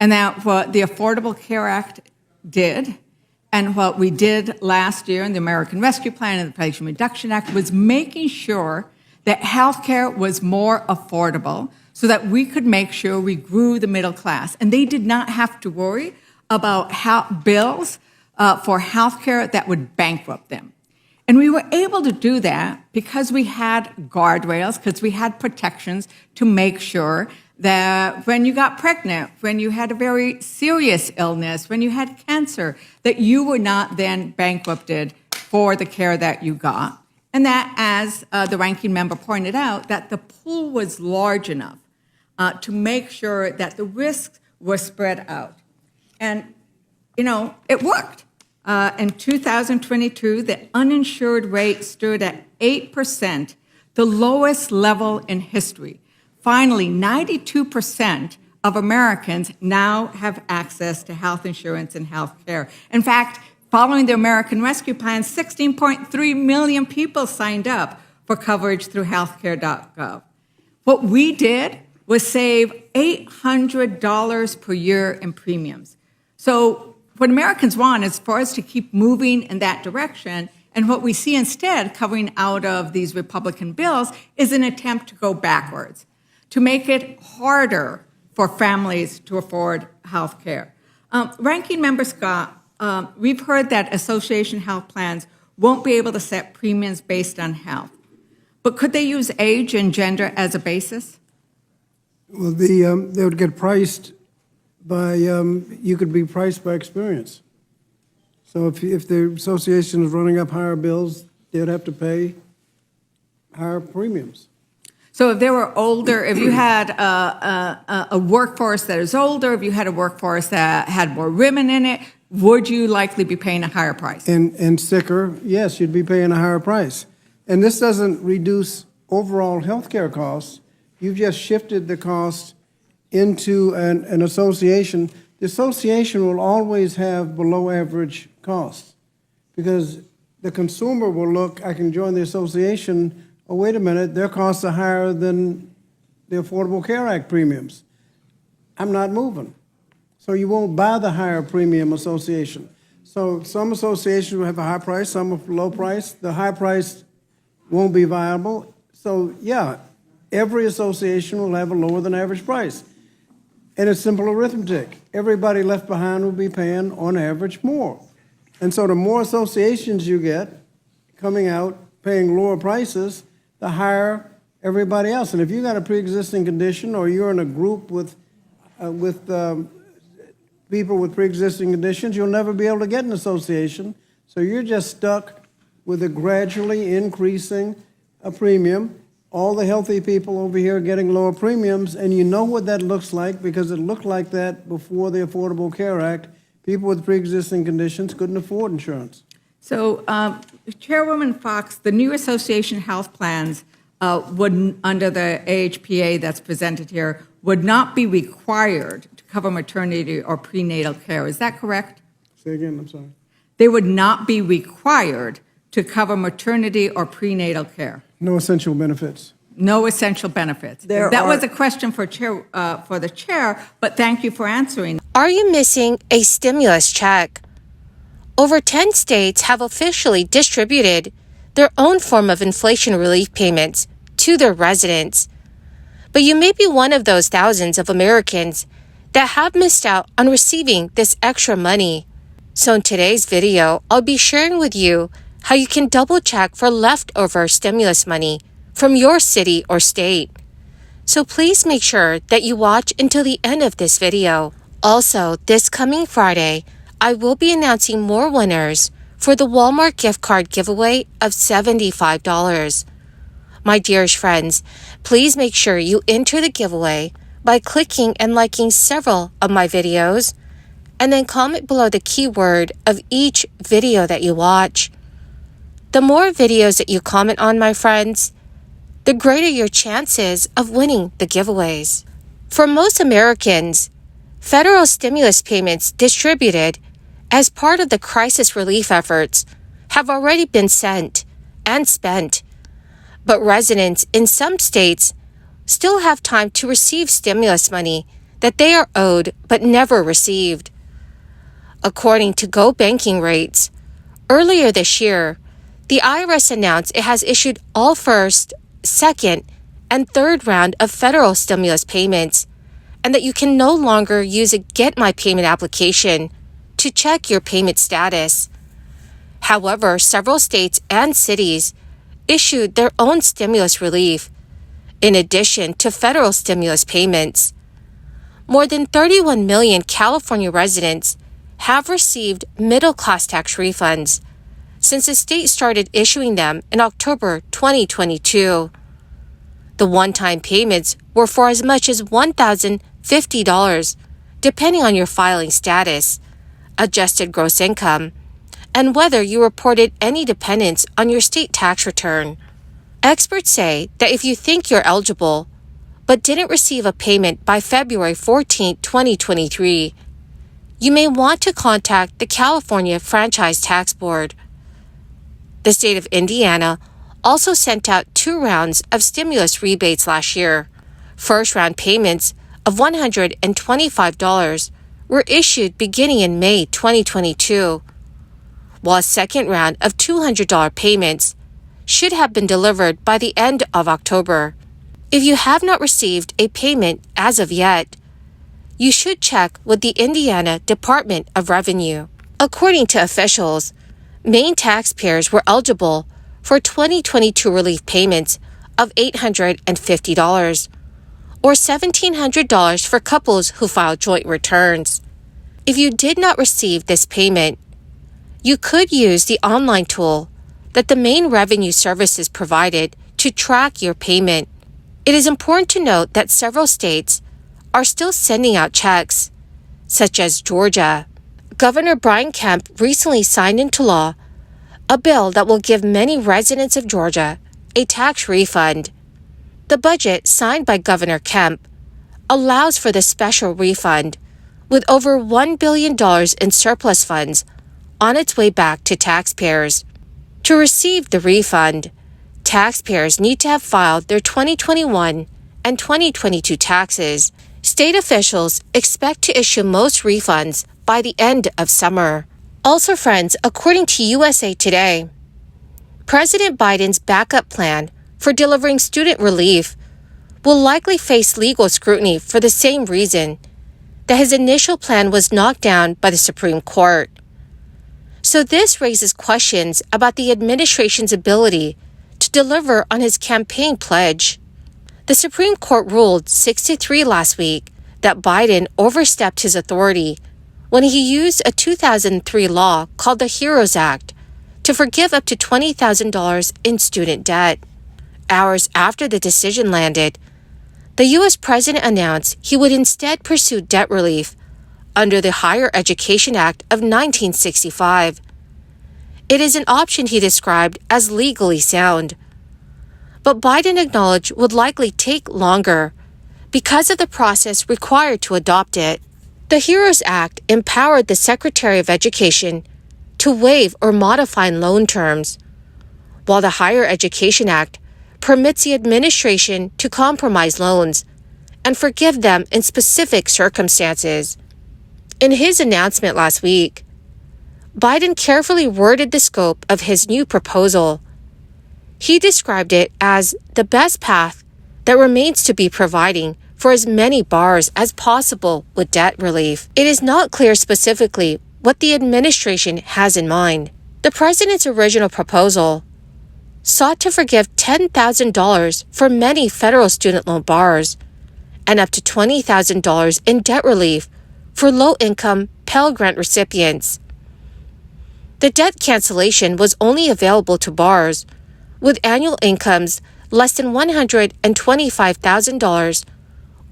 And that what the Affordable Care Act did and what we did last year in the American Rescue Plan and the Inflation Reduction Act was making sure that health care was more affordable so that we could make sure we grew the middle class. And they did not have to worry about bills for health care that would bankrupt them. And we were able to do that because we had guardrails, because we had protections to make sure that when you got pregnant, when you had a very serious illness, when you had cancer, that you were not then bankrupted for the care that you got. And that, as the ranking member pointed out, that the pool was large enough to make sure that the risks were spread out. And, it worked. In 2022, the uninsured rate stood at 8%, the lowest level in history. Finally, 92% of Americans now have access to health insurance and health care. In fact, following the American Rescue Plan, 16.3 million people signed up for coverage through healthcare.gov. What we did was save $800 per year in premiums. So what Americans want is for us to keep moving in that direction, and what we see instead coming out of these Republican bills is an attempt to go backwards, to make it harder for families to afford health care. Ranking Member Scott, we've heard that association health plans won't be able to set premiums based on health. But could they use age and gender as a basis? Well, they would get priced by, you could be priced by experience. So if the association is running up higher bills, they'd have to pay higher premiums. So if they were older, if you had a workforce that is older, if you had a workforce that had more women in it, would you likely be paying a higher price? And sicker, yes, you'd be paying a higher price. And this doesn't reduce overall health care costs. You've just shifted the cost into an association. The association will always have below average costs because the consumer will look, I can join the association, oh, wait a minute, their costs are higher than the Affordable Care Act premiums. I'm not moving. So you won't buy the higher premium association. So some associations will have a high price, some have low price. The high price won't be viable. So yeah, every association will have a lower than average price. And it's simple arithmetic. Everybody left behind will be paying on average more. And so the more associations you get coming out paying lower prices, the higher everybody else. And if you got a pre-existing condition or you're in a group with people with pre-existing conditions, you'll never be able to get an association. So you're just stuck with a gradually increasing premium. All the healthy people over here are getting lower premiums, and you know what that looks like because it looked like that before the Affordable Care Act. People with pre-existing conditions couldn't afford insurance. So, Chairwoman Fox, the new association health plans would, under the AHPA that's presented here, would not be required to cover maternity or prenatal care. Is that correct? Say again, I'm sorry. They would not be required to cover maternity or prenatal care. No essential benefits. No essential benefits. That was a question for the chair, but thank you for answering. Are you missing a stimulus check? Over 10 states have officially distributed their own form of inflation relief payments to their residents. But you may be one of those thousands of Americans that have missed out on receiving this extra money. So in today's video, I'll be sharing with you how you can double check for leftover stimulus money from your city or state. So please make sure that you watch until the end of this video. Also, this coming Friday, I will be announcing more winners for the Walmart gift card giveaway of $75. My dearest friends, please make sure you enter the giveaway by clicking and liking several of my videos, and then comment below the keyword of each video that you watch. The more videos that you comment on, my friends, the greater your chances of winning the giveaways. For most Americans, federal stimulus payments distributed as part of the crisis relief efforts have already been sent and spent, but residents in some states still have time to receive stimulus money that they are owed but never received. According to Go Banking Rates, earlier this year, the IRS announced it has issued all first, second, and third round of federal stimulus payments, and that you can no longer use a Get My Payment application to check your payment status. However, several states and cities issued their own stimulus relief, in addition to federal stimulus payments. More than 31 million California residents have received middle-class tax refunds since the state started issuing them in October 2022. The one-time payments were for as much as $1,050, depending on your filing status, adjusted gross income, and whether you reported any dependents on your state tax return. Experts say that if you think you're eligible, but didn't receive a payment by February 14, 2023, you may want to contact the California Franchise Tax Board. The state of Indiana also sent out 2 rounds of stimulus rebates last year. First-round payments of $125 were issued beginning in May 2022, while a second round of $200 payments should have been delivered by the end of October. If you have not received a payment as of yet, you should check with the Indiana Department of Revenue. According to officials, Maine taxpayers were eligible for 2022 relief payments of $850, or $1,700 for couples who filed joint returns. If you did not receive this payment, you could use the online tool that the Maine Revenue Services provided to track your payment. It is important to note that several states are still sending out checks, such as Georgia. Governor Brian Kemp recently signed into law a bill that will give many residents of Georgia a tax refund. The budget signed by Governor Kemp allows for the special refund, with over $1 billion in surplus funds on its way back to taxpayers. To receive the refund, taxpayers need to have filed their 2021 and 2022 taxes. State officials expect to issue most refunds by the end of summer. Also, friends, according to USA Today, President Biden's backup plan for delivering student relief will likely face legal scrutiny for the same reason that his initial plan was knocked down by the Supreme Court. So this raises questions about the administration's ability to deliver on his campaign pledge. The Supreme Court ruled 6-3 last week that Biden overstepped his authority when he used a 2003 law called the HEROES Act to forgive up to $20,000 in student debt. Hours after the decision landed, the U.S. president announced he would instead pursue debt relief under the Higher Education Act of 1965. It is an option he described as legally sound, but Biden acknowledged would likely take longer because of the process required to adopt it. The HEROES Act empowered the Secretary of Education to waive or modify loan terms, while the Higher Education Act permits the administration to compromise loans and forgive them in specific circumstances. In his announcement last week, Biden carefully worded the scope of his new proposal. He described it as the best path that remains to be providing for as many borrowers as possible with debt relief. It is not clear specifically what the administration has in mind. The president's original proposal sought to forgive $10,000 for many federal student loan borrowers and up to $20,000 in debt relief for low-income Pell Grant recipients. The debt cancellation was only available to borrowers with annual incomes less than $125,000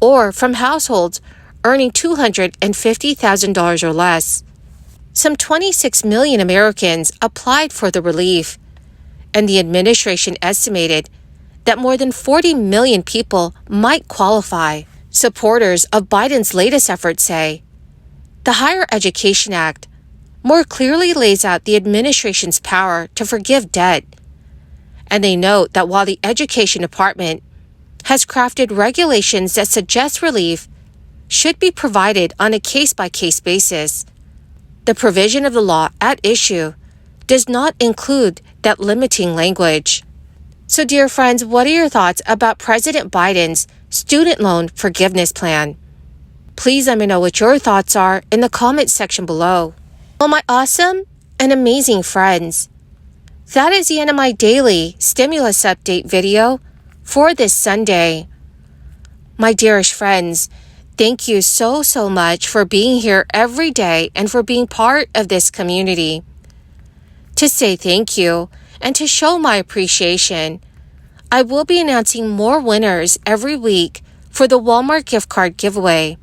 or from households earning $250,000 or less. Some 26 million Americans applied for the relief, and the administration estimated that more than 40 million people might qualify. Supporters of Biden's latest efforts say the Higher Education Act more clearly lays out the administration's power to forgive debt, and they note that while the Education Department has crafted regulations that suggest relief should be provided on a case-by-case basis. The provision of the law at issue does not include that limiting language. So, dear friends, what are your thoughts about President Biden's student loan forgiveness plan? Please let me know what your thoughts are in the comments section below. Well, my awesome and amazing friends, that is the end of my daily stimulus update video for this Sunday. My dearest friends, thank you so much for being here every day and for being part of this community. To say thank you and to show my appreciation, I will be announcing more winners every week for the Walmart gift card giveaway.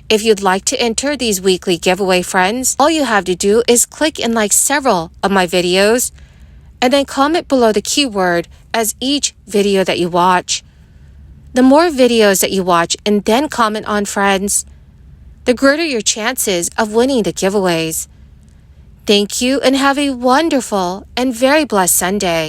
If you'd like to enter these weekly giveaway, friends, all you have to do is click and like several of my videos and then comment below the keyword as each video that you watch. The more videos that you watch and then comment on, friends, the greater your chances of winning the giveaways. Thank you and have a wonderful and very blessed Sunday.